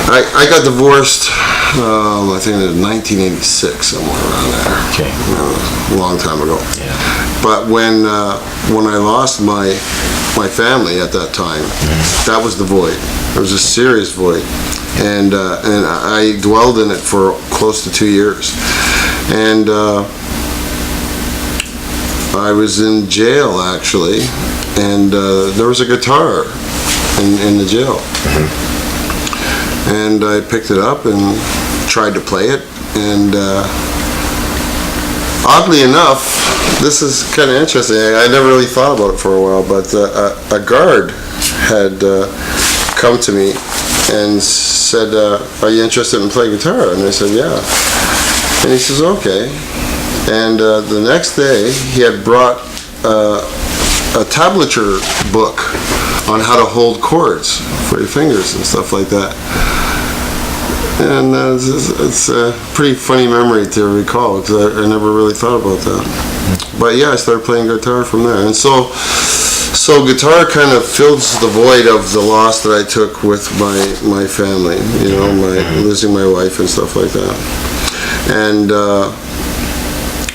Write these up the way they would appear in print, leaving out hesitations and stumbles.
I got divorced, I think in 1986, somewhere around there. Okay. A long time ago. Yeah. But when I lost my family at that time, that was the void. It was a serious void, and I dwelled in it for close to 2 years, and I was in jail actually, and there was a guitar in the jail. And I picked it up and tried to play it, and oddly enough, this is kind of interesting. I never really thought about it for a while, but a guard had come to me and said, "Are you interested in playing guitar?" And I said, "Yeah." And he says, "Okay." And the next day, he had brought a tablature book on how to hold chords for your fingers and stuff like that. And it's a pretty funny memory to recall, because I never really thought about that. But yeah, I started playing guitar from there. And so guitar kind of fills the void of the loss that I took with my family, you know, losing my wife and stuff like that. And,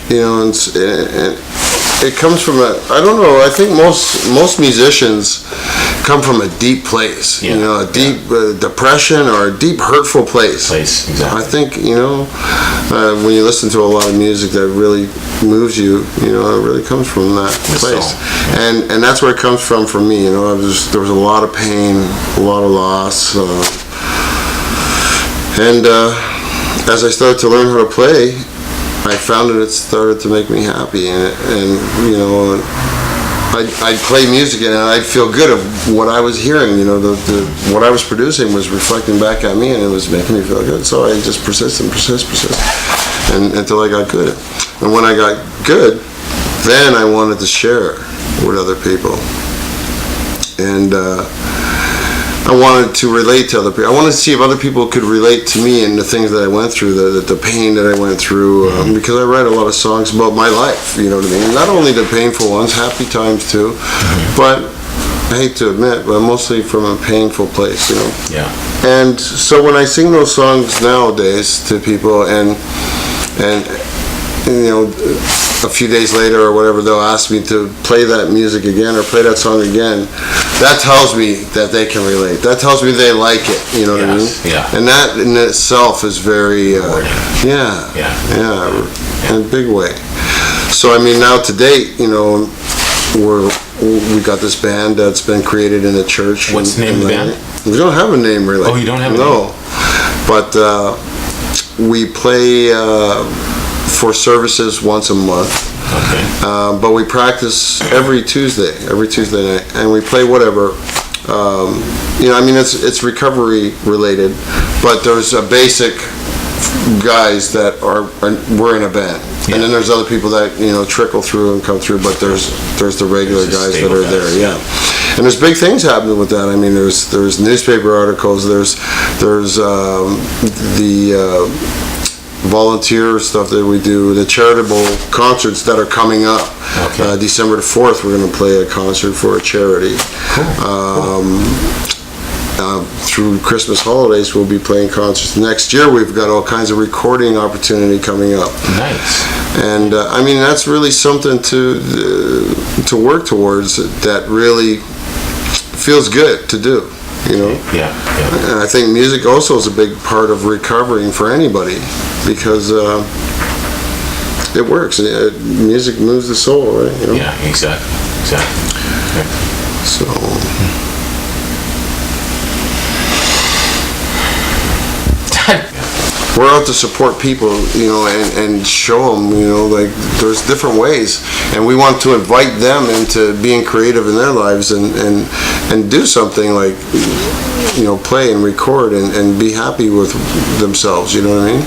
you know, and it comes from I don't know, I think most musicians come from a deep place, you know, a deep depression or a deep hurtful place. Exactly. I think, you know, when you listen to a lot of music that really moves you, you know, it really comes from that place. And that's where it comes from for me, you know. There was a lot of pain, a lot of loss, and as I started to learn how to play, I found that it started to make me happy, and you know, I'd play music and I'd feel good of what I was hearing. You know, what I was producing was reflecting back at me, and it was making me feel good. So I just persist, and until I got good. And when I got good, then I wanted to share with other people, and I wanted to relate to other people. I wanted to see if other people could relate to me and the things that I went through, the pain that I went through, because I write a lot of songs about my life, you know what I mean? Not only the painful ones, happy times too, but I hate to admit, but mostly from a painful place, you know? Yeah. And so when I sing those songs nowadays to people, and you know, a few days later or whatever, they'll ask me to play that music again or play that song again. That tells me that they can relate. That tells me they like it. You know what I mean? Yeah. And that in itself is very, in a big way. So I mean, now to date, you know, we got this band that's been created in a church. What's the name of the band? We don't have a name really. Oh, you don't have a name? No, but we play for services once a month. Okay. But we practice every Tuesday night, and we play whatever. You know, I mean, it's recovery related, but there's a basic guys that we're in a band, and then there's other people that, you know, trickle through and come through. But there's the regular guys that are there, yeah. And there's big things happening with that. I mean, there's newspaper articles. There's the volunteer stuff that we do, the charitable concerts that are coming up. Okay. December the 4th, we're going to play a concert for a charity. Cool. Through Christmas holidays, we'll be playing concerts. Next year, we've got all kinds of recording opportunity coming up. Nice. And I mean, that's really something to work towards. That really feels good to do. You know? Yeah. And I think music also is a big part of recovering for anybody, because it works. Music moves the soul, right? You know? Yeah, exactly. Okay. So. We're out to support people, you know, and show them, you know, like there's different ways, and we want to invite them into being creative in their lives and do something like, you know, play and record and be happy with themselves, you know what I mean?